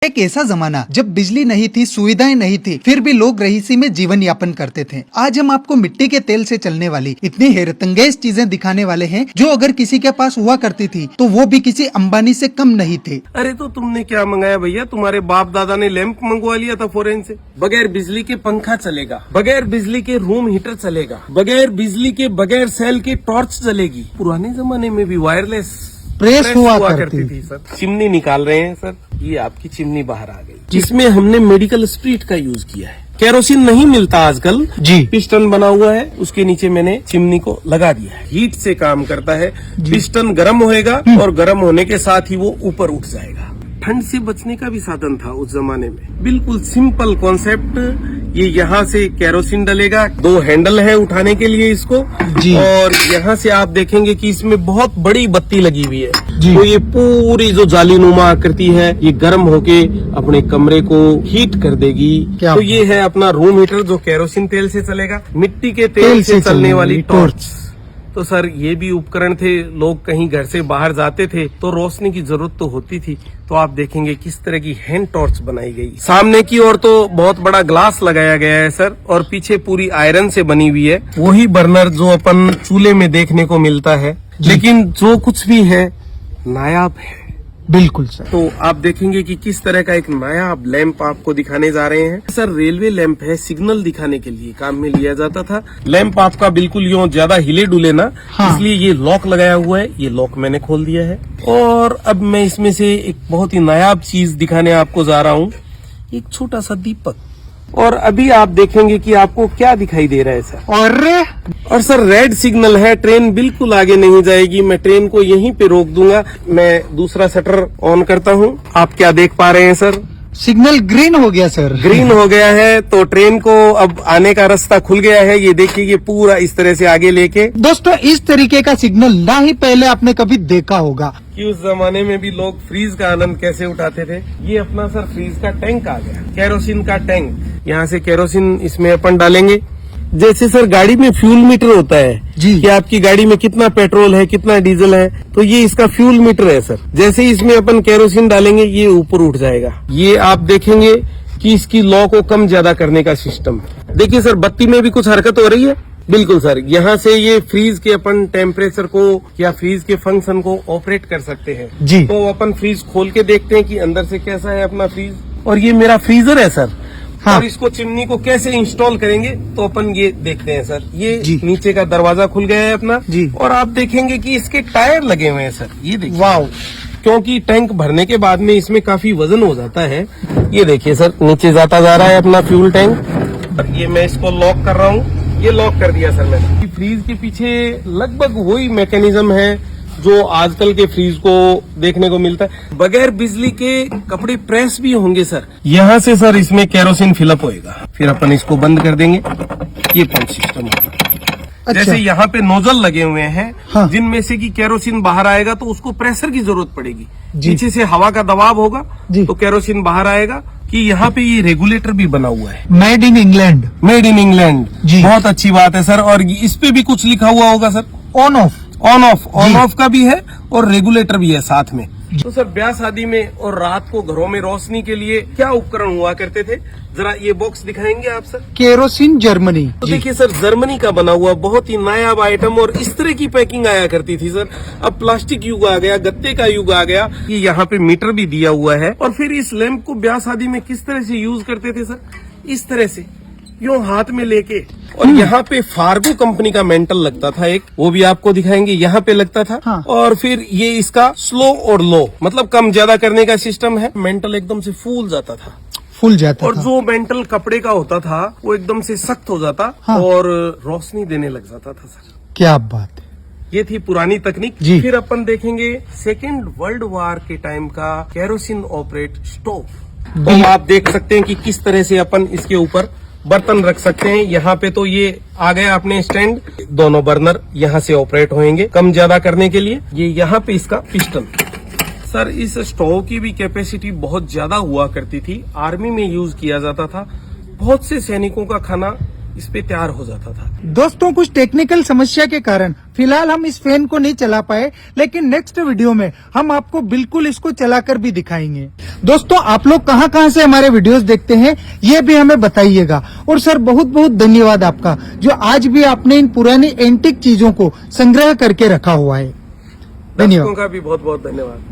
एक ऐसा जमाना जब बिजली नहीं थी, सुविधाएं नहीं थी, फिर भी लोग रईसी में जीवन यापन करते थे। आज हम आपको मिट्टी के तेल से चलने वाली इतनी हैरतअंगेज चीजें दिखाने वाले हैं जो अगर किसी के पास हुआ करती थी तो वो भी किसी अंबानी से कम नहीं थे। अरे तो तुमने क्या मंगाया भैया? तुम्हारे बाप दादा ने लैंप मंगवा लिया था फॉरेन से। बगैर बिजली के पंखा चलेगा, बगैर बिजली के रूम हीटर चलेगा, बगैर बिजली के बगैर सेल की टॉर्च चलेगी। पुराने जमाने में भी वायरलेस प्रेस हुआ करती थी सर। चिमनी निकाल रहे हैं सर, ये आपकी चिमनी बाहर आ गई, जिसमें हमने मेडिकल स्प्रिट का यूज किया है। केरोसिन नहीं मिलता आजकल जी, पिस्टन बना हुआ है, उसके नीचे मैंने चिमनी को लगा दिया है। हीट से काम करता है, पिस्टन गर्म होएगा और गर्म होने के साथ ही वो ऊपर उठ जाएगा। ठंड से बचने का भी साधन था उस जमाने में। बिल्कुल सिंपल कॉन्सेप्ट। ये यहाँ से केरोसिन डलेगा, 2 हैंडल है उठाने के लिए इसको जी। और यहाँ से आप देखेंगे कि इसमें बहुत बड़ी बत्ती लगी हुई है जी। तो ये पूरी जो जालीनुमा आकृति है ये गर्म होके अपने कमरे को हीट कर देगी। तो ये है अपना रूम हीटर जो केरोसिन तेल से चलेगा, मिट्टी के तेल से चलने वाली टॉर्च। तो सर ये भी उपकरण थे, लोग कहीं घर से बाहर जाते थे तो रोशनी की जरूरत तो होती थी। तो आप देखेंगे किस तरह की हैंड टॉर्च बनाई गई। सामने की ओर तो बहुत बड़ा ग्लास लगाया गया है सर, और पीछे पूरी आयरन से बनी हुई है। वही बर्नर जो अपन चूल्हे में देखने को मिलता है, लेकिन जो कुछ भी है नायाब है। बिल्कुल सर। तो आप देखेंगे कि किस तरह का एक नायाब लैंप आपको दिखाने जा रहे हैं। सर रेलवे लैंप है, सिग्नल दिखाने के लिए काम में लिया जाता था। लैंप आपका बिल्कुल यूं ज्यादा हिले डुले ना, इसलिए ये लॉक लगाया हुआ है। ये लॉक मैंने खोल दिया है और अब मैं इसमें से एक बहुत ही नायाब चीज दिखाने आपको जा रहा हूँ, एक छोटा सा दीपक। और अभी आप देखेंगे कि आपको क्या दिखाई दे रहा है सर। और सर रेड सिग्नल है, ट्रेन बिल्कुल आगे नहीं जाएगी। मैं ट्रेन को यहीं पे रोक दूंगा। मैं दूसरा शटर ऑन करता हूँ। आप क्या देख पा रहे हैं सर? सिग्नल ग्रीन हो गया सर। ग्रीन हो गया है तो ट्रेन को अब आने का रास्ता खुल गया है। ये देखिए, ये पूरा इस तरह से आगे लेके। दोस्तों इस तरीके का सिग्नल ना ही पहले आपने कभी देखा होगा कि उस जमाने में भी लोग फ्रीज का आनंद कैसे उठाते थे। ये अपना सर फ्रीज का टैंक आ गया, केरोसिन का टैंक। यहाँ से केरोसिन इसमें अपन डालेंगे। जैसे सर गाड़ी में फ्यूल मीटर होता है जी, कि आपकी गाड़ी में कितना पेट्रोल है, कितना डीजल है, तो ये इसका फ्यूल मीटर है सर। जैसे ही इसमें अपन केरोसिन डालेंगे ये ऊपर उठ जाएगा। ये आप देखेंगे कि इसकी लॉ को कम ज्यादा करने का सिस्टम। देखिए सर बत्ती में भी कुछ हरकत हो रही है। बिल्कुल सर, यहाँ से ये फ्रीज के अपन टेम्परेचर को या फ्रीज के फंक्शन को ऑपरेट कर सकते हैं जी। तो अपन फ्रीज खोल के देखते हैं कि अंदर से कैसा है अपना फ्रीज। और ये मेरा फ्रीजर है सर। हाँ। और इसको चिमनी को कैसे इंस्टॉल करेंगे तो अपन ये देखते हैं सर। ये नीचे का दरवाजा खुल गया है अपना जी। और आप देखेंगे कि इसके टायर लगे हुए हैं सर। ये देखिए, वाव। क्योंकि टैंक भरने के बाद में इसमें काफी वजन हो जाता है। ये देखिए सर, नीचे जाता जा रहा है अपना फ्यूल टैंक। और ये मैं इसको लॉक कर रहा हूँ। ये लॉक कर दिया सर मैंने। फ्रीज के पीछे लगभग वही मैकेनिज्म है जो आजकल के फ्रीज को देखने को मिलता है। बगैर बिजली के कपड़े प्रेस भी होंगे सर। यहाँ से सर इसमें केरोसिन फिलअप होएगा, फिर अपन इसको बंद कर देंगे। ये पंप सिस्टम होगा। अच्छा। जैसे यहाँ पे नोजल लगे हुए हैं हाँ। जिनमें से कि केरोसिन बाहर आएगा तो उसको प्रेशर की जरूरत पड़ेगी। नीचे से हवा का दबाव होगा तो केरोसिन बाहर आएगा। कि यहाँ पे ये रेगुलेटर भी बना हुआ है, made in England. Made in England, बहुत अच्छी बात है सर। और इस पे भी कुछ लिखा हुआ होगा sir, on off. On off का भी है और रेगुलेटर भी है साथ में। तो सर ब्याह शादी में और रात को घरों में रोशनी के लिए क्या उपकरण हुआ करते थे, जरा ये बॉक्स दिखाएंगे आप सर? Kerosene Germany. तो देखिए सर, जर्मनी का बना हुआ बहुत ही नायाब आइटम। और इस तरह की पैकिंग आया करती थी सर। अब प्लास्टिक युग आ गया, गत्ते का युग आ गया। ये यहाँ पे मीटर भी दिया हुआ है। और फिर इस लैंप को ब्याह शादी में किस तरह से यूज करते थे सर? इस तरह से यूं हाथ में लेके। और यहाँ पे फार्गो कंपनी का मेंटल लगता था एक, वो भी आपको दिखाएंगे। यहाँ पे लगता था हाँ। और फिर ये इसका स्लो और लो, मतलब कम ज्यादा करने का सिस्टम है। मेंटल एकदम से फूल जाता था। और जो मेंटल कपड़े का होता था वो एकदम से सख्त हो जाता हाँ। और रोशनी देने लग जाता था सर। क्या बात है। ये थी पुरानी तकनीक। फिर अपन देखेंगे सेकेंड वर्ल्ड वॉर के टाइम का केरोसिन ऑपरेट स्टोव। तो आप देख सकते हैं कि किस तरह से अपन इसके ऊपर बर्तन रख सकते हैं। यहाँ पे तो ये आ गया अपने स्टैंड, दोनों बर्नर यहाँ से ऑपरेट होंगे कम ज्यादा करने के लिए। ये यहाँ पे इसका पिस्टन। सर इस स्टोव की भी कैपेसिटी बहुत ज्यादा हुआ करती थी, आर्मी में यूज किया जाता था। बहुत से सैनिकों का खाना इस पे तैयार हो जाता था। दोस्तों कुछ टेक्निकल समस्या के कारण फिलहाल हम इस फैन को नहीं चला पाए, लेकिन नेक्स्ट वीडियो में हम आपको बिल्कुल इसको चलाकर भी दिखाएंगे। दोस्तों आप लोग कहां कहां से हमारे वीडियोस देखते हैं ये भी हमें बताइएगा। और सर बहुत बहुत धन्यवाद आपका, जो आज भी आपने इन पुरानी एंटीक चीजों को संग्रह करके रखा हुआ है। धन्यवाद। दर्शकों का भी बहुत बहुत धन्यवाद।